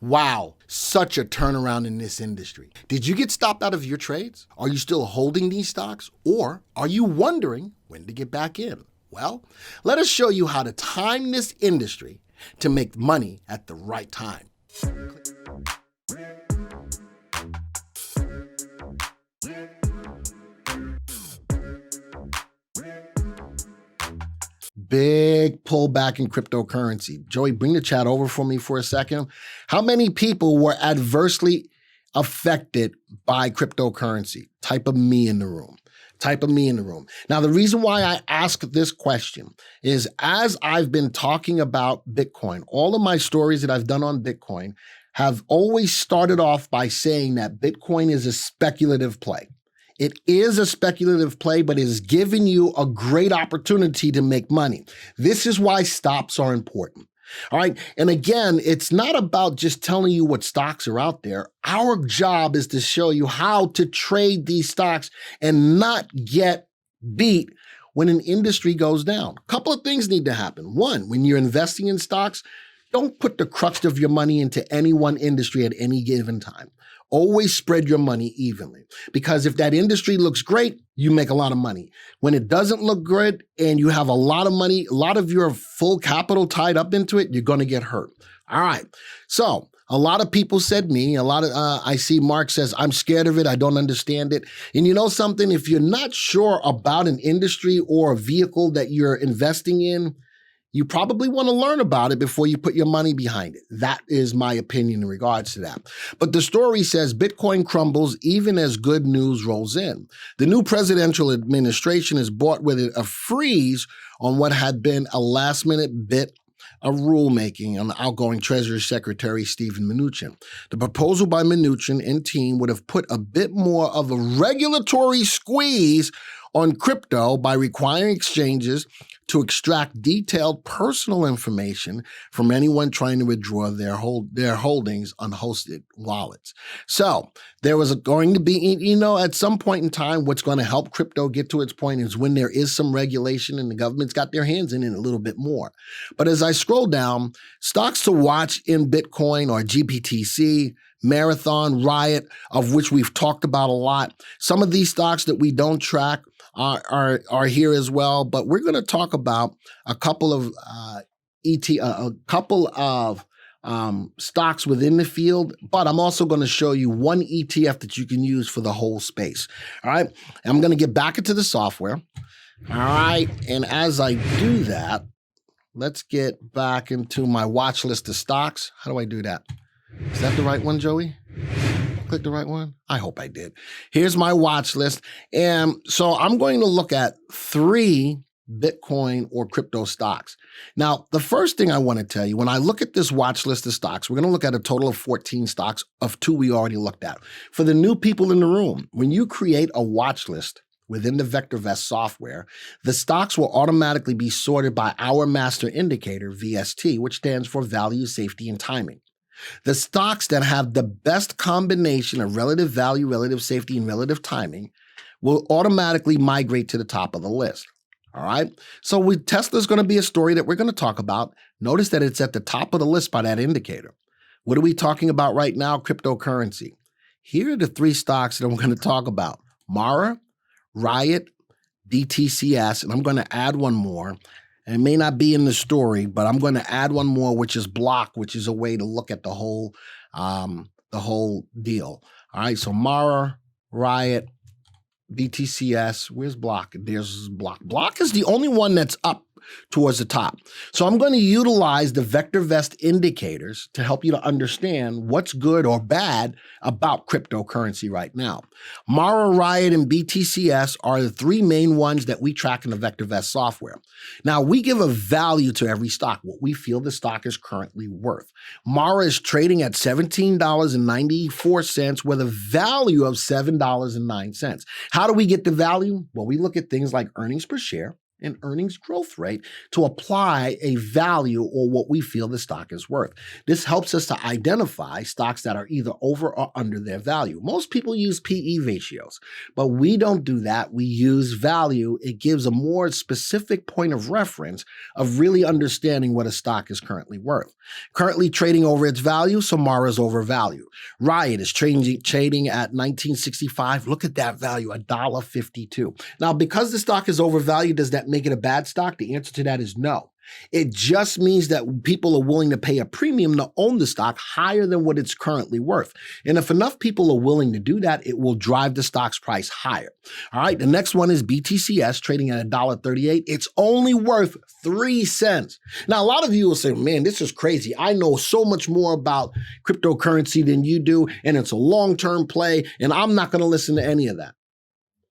Wow, such a turnaround in this industry. Did you get stopped out of your trades? Are you still holding these stocks? Or are you wondering when to get back in? Well, let us show you how to time this industry to make money at the right time. Big pullback in cryptocurrency. Joey, bring the chat over for me for a second. How many people were adversely affected by cryptocurrency? Type of me in the room. Type of me in the room. Now, the reason why I ask this question is as I've been talking about Bitcoin, all of my stories that I've done on Bitcoin have always started off by saying that Bitcoin is a speculative play. It is a speculative play, but it is giving you a great opportunity to make money. This is why stops are important. All right. And again, it's not about just telling you what stocks are out there. Our job is to show you how to trade these stocks and not get beat when an industry goes down. A couple of things need to happen. One, when you're investing in stocks, don't put the crux of your money into any one industry at any given time. Always spread your money evenly, because if that industry looks great, you make a lot of money. When it doesn't look good and you have a lot of money, a lot of your full capital tied up into it, you're going to get hurt. All right. So a lot of people said I see Mark says, I'm scared of it. I don't understand it. And you know something? If you're not sure about an industry or a vehicle that you're investing in, you probably want to learn about it before you put your money behind it. That is my opinion in regards to that. But the story says Bitcoin crumbles even as good news rolls in. The new presidential administration has brought with it a freeze on what had been a last-minute bit of rulemaking on the outgoing Treasury Secretary Steven Mnuchin. The proposal by Mnuchin and team would have put a bit more of a regulatory squeeze on crypto by requiring exchanges to extract detailed personal information from anyone trying to withdraw their holdings on hosted wallets. So there was going to be, at some point in time, what's going to help crypto get to its point is when there is some regulation and the government's got their hands in it a little bit more. But as I scroll down, stocks to watch in Bitcoin are GBTC, Marathon, Riot, of which we've talked about a lot. Some of these stocks that we don't track are here as well, but we're going to talk about a couple of stocks within the field, but I'm also going to show you one ETF that you can use for the whole space. All right. I'm going to get back into the software. All right. And as I do that, let's get back into my watch list of stocks. How do I do that? Is that the right one, Joey? Click the right one? I hope I did. Here's my watch list. And so I'm going to look at 3 Bitcoin or crypto stocks. Now, the first thing I want to tell you, when I look at this watch list of stocks, we're going to look at a total of 14 stocks of 2 we already looked at. For the new people in the room, when you create a watch list within the VectorVest software, the stocks will automatically be sorted by our master indicator, VST, which stands for value, safety, and timing. The stocks that have the best combination of relative value, relative safety, and relative timing will automatically migrate to the top of the list. All right. So Tesla's going to be a story that we're going to talk about. Notice that it's at the top of the list by that indicator. What are we talking about right now? Cryptocurrency. Here are the 3 stocks that we're going to talk about: Mara, Riot, BTCS, and I'm going to add one more. And it may not be in the story, but I'm going to add one more, which is BLOK, which is a way to look at the whole deal. All right, so Mara, Riot, BTCS. Where's BLOK? There's BLOK. BLOK is the only one that's up towards the top. So I'm going to utilize the VectorVest indicators to help you to understand what's good or bad about cryptocurrency right now. Mara, Riot, and BTCS are the 3 main ones that we track in the VectorVest software. Now, we give a value to every stock, what we feel the stock is currently worth. Mara is trading at $17.94 with a value of $7.09. How do we get the value? Well, we look at things like earnings per share and earnings growth rate to apply a value or what we feel the stock is worth. This helps us to identify stocks that are either over or under their value. Most people use PE ratios, but we don't do that. We use value. It gives a more specific point of reference of really understanding what a stock is currently worth. Currently trading over its value, Samara's overvalued. Riot is trading at 1965. Look at that value, $1.52. Now, because the stock is overvalued, does that make it a bad stock? The answer to that is no. It just means that people are willing to pay a premium to own the stock higher than what it's currently worth. And if enough people are willing to do that, it will drive the stock's price higher. All right, the next one is BTCS trading at $1.38. It's only worth 3 cents. Now, a lot of you will say, man, this is crazy. I know so much more about cryptocurrency than you do, and it's a long-term play, and I'm not going to listen to any of that.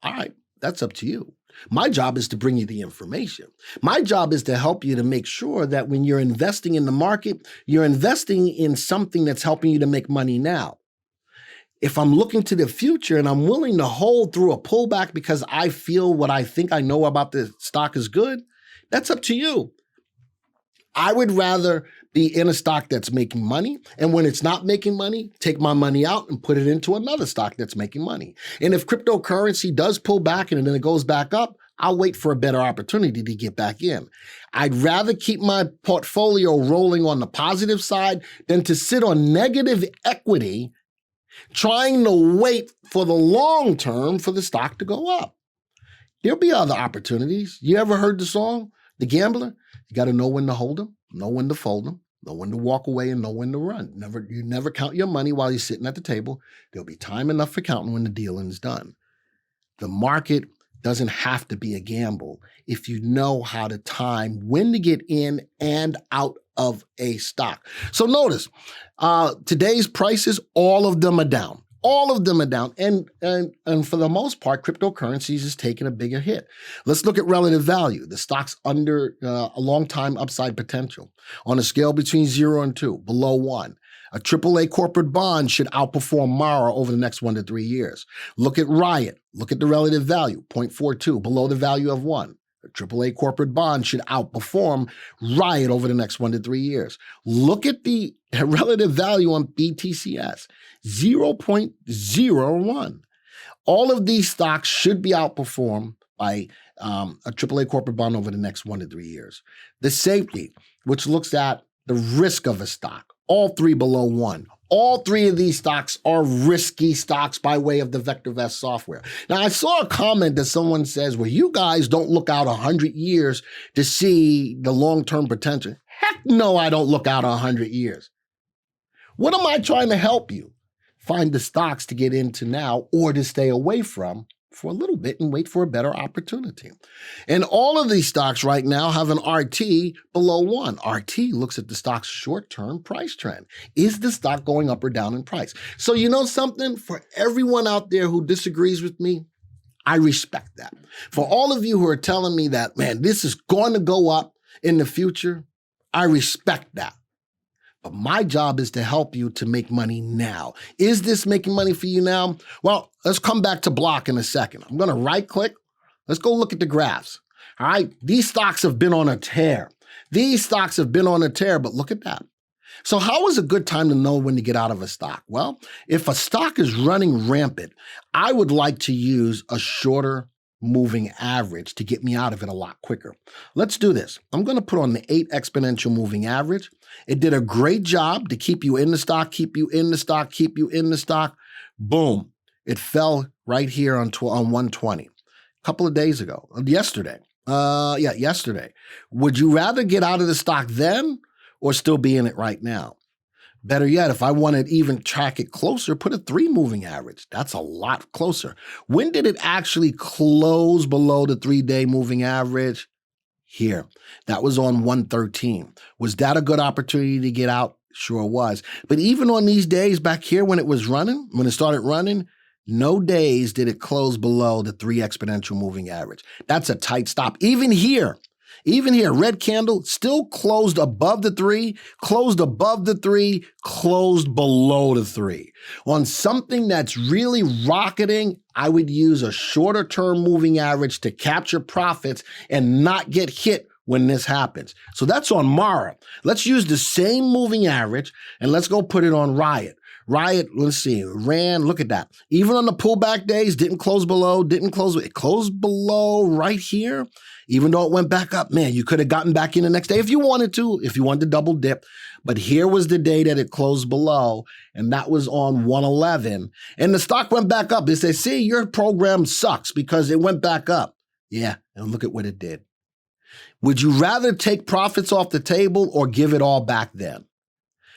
All right, that's up to you. My job is to bring you the information. My job is to help you to make sure that when you're investing in the market, you're investing in something that's helping you to make money now. If I'm looking to the future and I'm willing to hold through a pullback because I feel what I think I know about the stock is good, that's up to you. I would rather be in a stock that's making money, and when it's not making money, take my money out and put it into another stock that's making money. And if cryptocurrency does pull back and then it goes back up, I'll wait for a better opportunity to get back in. I'd rather keep my portfolio rolling on the positive side than to sit on negative equity trying to wait for the long term for the stock to go up. There'll be other opportunities. You ever heard the song, The Gambler? You got to know when to hold them, know when to fold them, know when to walk away, and know when to run. You never count your money while you're sitting at the table. There'll be time enough for counting when the dealing is done. The market doesn't have to be a gamble if you know how to time when to get in and out of a stock. So notice, today's prices, all of them are down. All of them are down. And for the most part, cryptocurrencies is taking a bigger hit. Let's look at relative value. The stock's under a long time upside potential. On a scale between 0 and 2, below 1. A AAA corporate bond should outperform Mara over the next 1 to 3 years. Look at Riot. Look at the relative value, 0.42, below the value of 1. A AAA corporate bond should outperform Riot over the next 1 to 3 years. Look at the relative value on BTCS, 0.01. All of these stocks should be outperformed by a AAA corporate bond over the next 1 to 3 years. The safety, which looks at the risk of a stock, all three below 1. All three of these stocks are risky stocks by way of the VectorVest software. Now, I saw a comment that someone says, well, you guys don't look out 100 years to see the long-term potential. Heck no, I don't look out 100 years. What am I trying to help you? Find the stocks to get into now or to stay away from for a little bit and wait for a better opportunity. And all of these stocks right now have an RT below 1. RT looks at the stock's short-term price trend. Is the stock going up or down in price? So you know something? For everyone out there who disagrees with me, I respect that. For all of you who are telling me that, man, this is going to go up in the future, I respect that. But my job is to help you to make money now. Is this making money for you now? Well, let's come back to BLOK in a second. I'm going to right click. Let's go look at the graphs. All right. These stocks have been on a tear. These stocks have been on a tear, but look at that. So how is a good time to know when to get out of a stock? Well, if a stock is running rampant, I would like to use a shorter moving average to get me out of it a lot quicker. Let's do this. I'm going to put on the 8 exponential moving average. It did a great job to keep you in the stock, keep you in the stock, keep you in the stock. Boom. It fell right here on 120 a couple of days ago, yesterday. Yesterday. Would you rather get out of the stock then or still be in it right now? Better yet, if I want to even track it closer, put a 3 moving average. That's a lot closer. When did it actually close below the 3-day moving average? Here. That was on 113. Was that a good opportunity to get out? Sure was. But even on these days back here when it was running, when it started running, no days did it close below the 3 exponential moving average. That's a tight stop. Even here, Even here, red candle, still closed above the 3, closed above the 3, closed below the 3. On something that's really rocketing, I would use a shorter term moving average to capture profits and not get hit when this happens. So that's on Mara. Let's use the same moving average and let's go put it on Riot. Riot, let's see, ran, look at that. Even on the pullback days, didn't close below, it closed below right here. Even though it went back up, man, you could have gotten back in the next day if you wanted to double dip. But here was the day that it closed below, and that was on 111. And the stock went back up. They say, see, your program sucks because it went back up. Yeah, and look at what it did. Would you rather take profits off the table or give it all back then?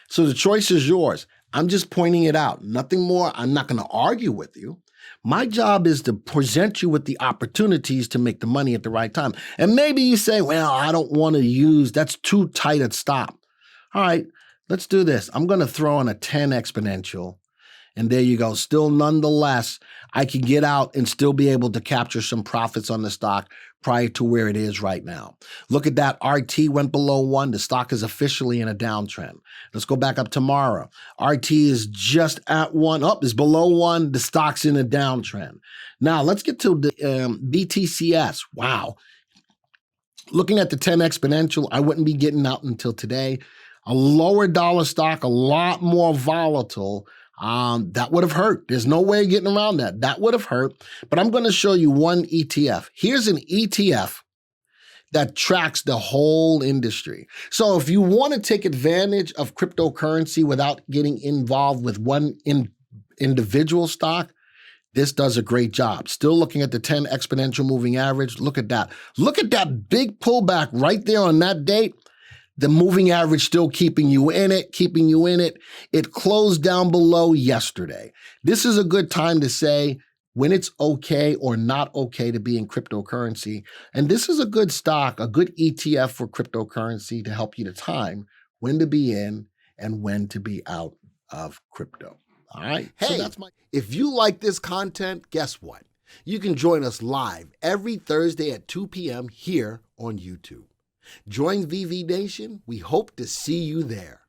So the choice is yours. I'm just pointing it out. Nothing more. I'm not going to argue with you. My job is to present you with the opportunities to make the money at the right time. And maybe you say, well, I don't want to use, that's too tight a stop. All right, let's do this. I'm going to throw in a 10 exponential. And there you go. Still, nonetheless, I can get out and still be able to capture some profits on the stock prior to where it is right now. Look at that. RT went below 1. The stock is officially in a downtrend. Let's go back up tomorrow. RT is just at 1. Up is below 1. The stock's in a downtrend. Now, let's get to the BTCS. Wow. Looking at the 10 exponential, I wouldn't be getting out until today. A lower dollar stock, a lot more volatile. That would have hurt. There's no way of getting around that. That would have hurt. But I'm going to show you one ETF. Here's an ETF that tracks the whole industry. So if you want to take advantage of cryptocurrency without getting involved with one individual stock, this does a great job. Still looking at the 10 exponential moving average. Look at that. Look at that big pullback right there on that date. The moving average still keeping you in it. It closed down below yesterday. This is a good time to say when it's okay or not okay to be in cryptocurrency. And this is a good stock, a good ETF for cryptocurrency to help you to time when to be in and when to be out of crypto. All right. Hey, if you like this content, guess what? You can join us live every Thursday at 2 p.m. here on YouTube. Join VV Nation. We hope to see you there.